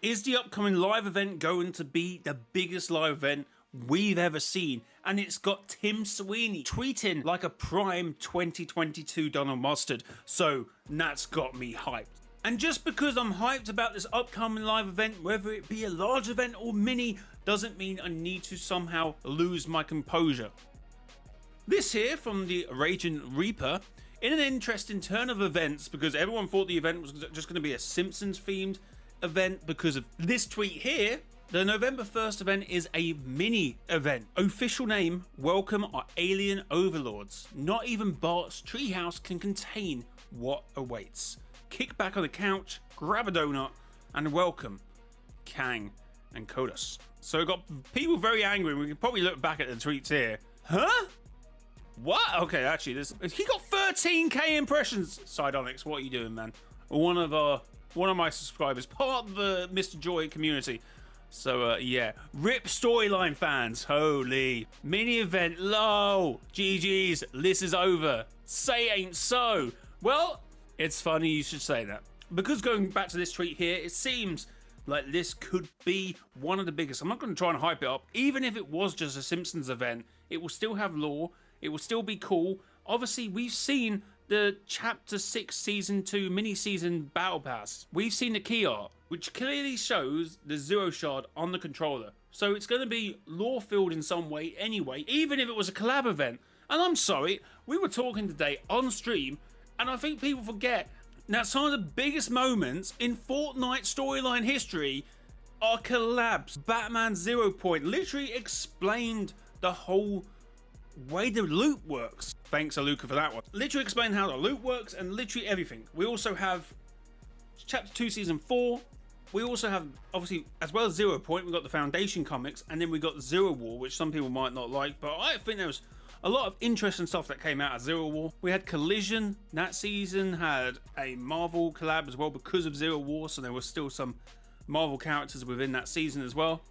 Is the upcoming live event going to be the biggest live event we've ever seen? And it's got Tim Sweeney tweeting like a prime 2022 Donald Mustard, so that's got me hyped. And just because I'm hyped about this upcoming live event, whether it be a large event or mini, doesn't mean I need to somehow lose my composure. This here from the Raging Reaper, in an interesting turn of events, because everyone thought the event was just going to be a Simpsons themed event because of this tweet here. The November 1st event is a mini event. Official name, welcome our alien overlords. Not even Bart's treehouse can contain what awaits. Kick back on the couch, grab a donut, and welcome Kang and Kodos. So we got people very angry. We can probably look back at the tweets here. Huh? What? Okay, actually, he got 13k impressions. Sidonics, what are you doing, man? One of my subscribers, part of the Mr. Joy community. So yeah, rip storyline fans. Holy mini event. Low. GG's. This is over. Say ain't so. Well, it's funny you should say that, because going back to this tweet here, it seems like this could be one of the biggest. I'm not going to try and hype it up. Even if it was just a Simpsons event, it will still have lore. It will still be cool. Obviously, we've seen the Chapter 6 Season 2 mini-season Battle Pass. We've seen the key art, which clearly shows the Zero Shard on the controller. So it's going to be lore-filled in some way anyway, even if it was a collab event. And I'm sorry, we were talking today on stream, and I think people forget that some of the biggest moments in Fortnite storyline history are collabs. Batman Zero Point literally explained the whole way the loot works. Thanks, Aluka, for that one. Literally explained how the loot works and literally everything. We also have Chapter 2 Season 4. We also have, obviously, as well as Zero Point, we've got the Foundation comics, and then we got Zero War, which some people might not like, but I think there was a lot of interesting stuff that came out of Zero War. We had Collision that season, had a Marvel collab as well because of Zero War, so there was still some Marvel characters within that season as well.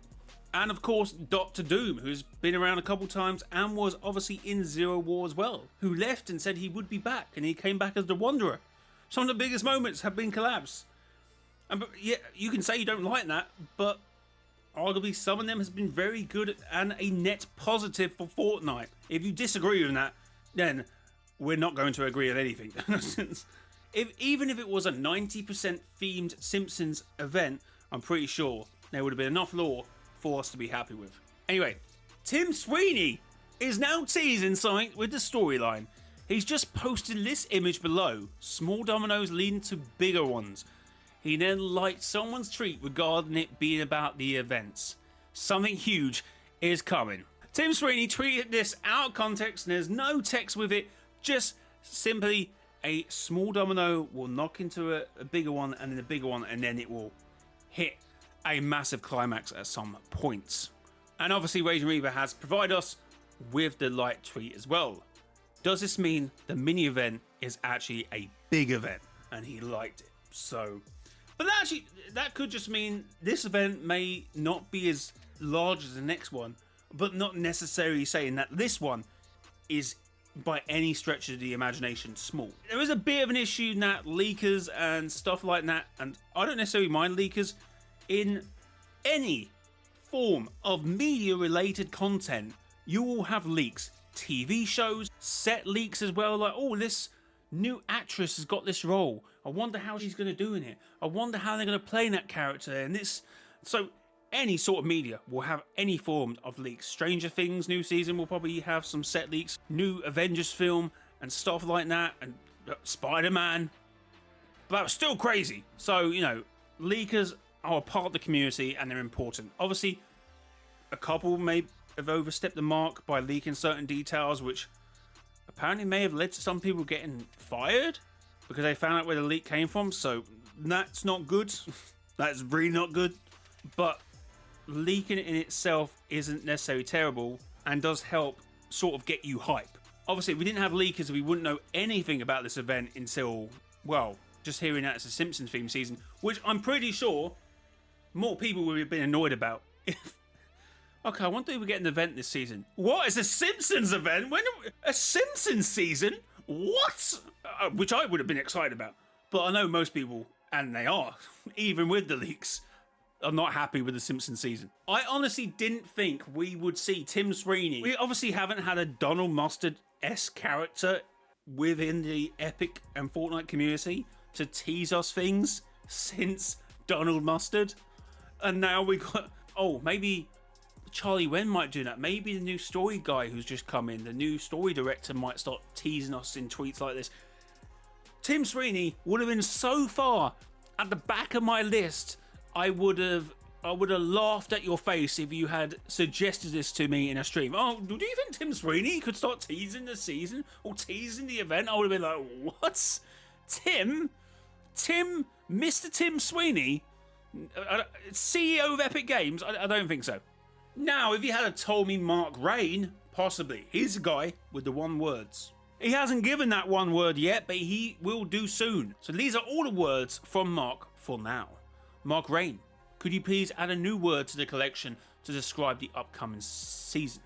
And of course, Dr. Doom, who's been around a couple times and was obviously in Zero War as well, who left and said he would be back, and he came back as the Wanderer. Some of the biggest moments have been collabs. And yeah, you can say you don't like that, but arguably some of them has been very good and a net positive for Fortnite. If you disagree with that, then we're not going to agree on anything. Even if it was a 90% themed Simpsons event, I'm pretty sure there would have been enough lore for us to be happy with. Anyway, Tim Sweeney is now teasing something with the storyline. He's just posted this image below, small dominoes leading to bigger ones. He then liked someone's tweet regarding it being about the events. Something huge is coming. Tim Sweeney tweeted this out of context and there's no text with it, just simply a small domino will knock into a bigger one and then a bigger one, and then it will hit a massive climax at some points. And obviously Raging Reaver has provided us with the light tweet as well. Does this mean the mini event is actually a big event? And he liked it. So, but that could just mean this event may not be as large as the next one, but not necessarily saying that this one is by any stretch of the imagination small. There is a bit of an issue in that leakers and stuff like that, and I don't necessarily mind leakers in any form of media related content. You will have leaks, TV shows, set leaks as well, like, oh, this new actress has got this role, I wonder how she's going to do in it, I wonder how they're going to play that character and this. So any sort of media will have any form of leaks. Stranger Things new season will probably have some set leaks, new Avengers film and stuff like that, and Spider-Man, but still crazy. So, you know, leakers are a part of the community and they're important. Obviously, a couple may have overstepped the mark by leaking certain details, which apparently may have led to some people getting fired because they found out where the leak came from. So that's not good. That's really not good. But leaking in itself isn't necessarily terrible and does help sort of get you hype. Obviously, if we didn't have leakers, we wouldn't know anything about this event until, well, just hearing that it's a Simpsons theme season, which I'm pretty sure more people would have been annoyed about. Okay, I wonder if we get an event this season. What? It's a Simpsons event? When? A Simpsons season? What? Which I would have been excited about. But I know most people, and they are, even with the leaks, are not happy with the Simpsons season. I honestly didn't think we would see Tim Sweeney. We obviously haven't had a Donald Mustard-esque character within the Epic and Fortnite community to tease us things since Donald Mustard. And now we got, oh, maybe Charlie Wen might do that. Maybe the new story guy who's just come in, the new story director, might start teasing us in tweets like this. Tim Sweeney would have been so far at the back of my list. I would have laughed at your face if you had suggested this to me in a stream. Oh, do you think Tim Sweeney could start teasing the season or teasing the event? I would have been like, what? Mr. Tim Sweeney, CEO of Epic Games? I don't think so. Now, if you had told me Mark Rain, possibly. He's the guy with the one words. He hasn't given that one word yet, but he will do soon. So these are all the words from Mark for now. Mark Rain, could you please add a new word to the collection to describe the upcoming season?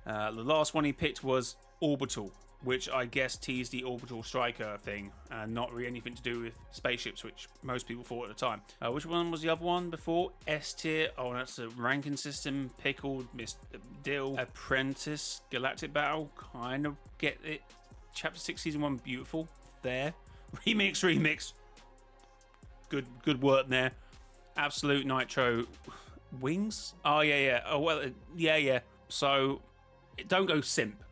The last one he picked was orbital, which I guess teased the orbital striker thing and not really anything to do with spaceships, which most people thought at the time. Which one was the other one before? S tier. Oh, that's a ranking system. Pickled, Miss Dill, Apprentice, Galactic Battle. Kind of get it. Chapter 6, Season 1, beautiful. There. Remix. Good work there. Absolute Nitro. Wings? Oh, yeah. Oh, well, yeah. So, don't go simp.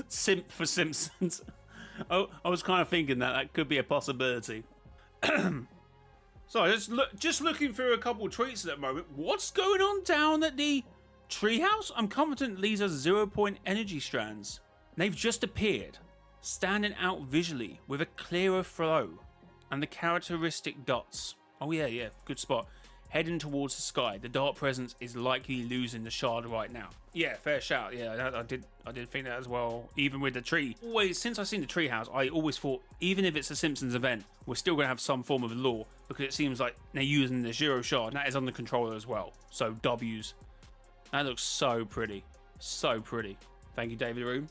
Simp for Simpsons. Oh, I was kind of thinking that could be a possibility. So, just looking through a couple of tweets at the moment. What's going on down at the treehouse? I'm confident these are 0-point energy strands. They've just appeared, standing out visually with a clearer flow and the characteristic dots. Oh yeah, good spot. Heading towards the sky. The dark presence is likely losing the shard right now. Yeah, fair shout. Yeah, I did think that as well. Even with the tree. Always, since I've seen the treehouse, I always thought, even if it's a Simpsons event, we're still going to have some form of lore, because it seems like they're using the Zero shard, and that is on the controller as well. So W's. That looks so pretty. So pretty. Thank you, David Room.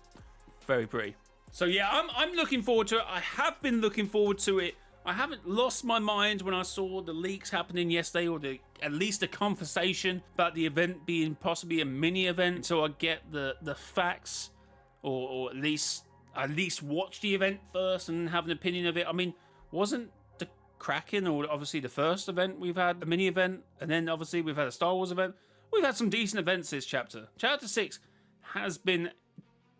Very pretty. So yeah, I'm looking forward to it. I have been looking forward to it. I haven't lost my mind when I saw the leaks happening yesterday, or at least a conversation about the event being possibly a mini event, until I get the facts, or at least watch the event first and have an opinion of it. I mean, wasn't the Kraken, or obviously the first event we've had a mini event, and then obviously we've had a Star Wars event. We've had some decent events this chapter. Chapter 6 has been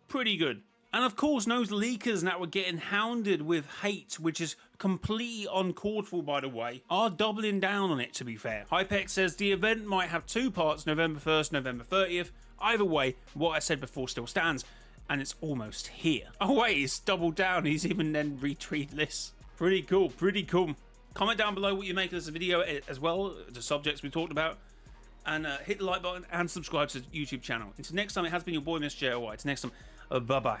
pretty good. And of course, those leakers that were getting hounded with hate, which is completely uncalled for, by the way, are doubling down on it, to be fair. Hypex says the event might have 2 parts, November 1st, November 30th. Either way, what I said before still stands, and it's almost here. Oh wait, it's doubled down. He's even then retweeted this. Pretty cool. Comment down below what you make of this video as well, the subjects we talked about. And hit the like button and subscribe to the YouTube channel. Until next time, it has been your boy, Mr. JOY. Until next time, bye-bye.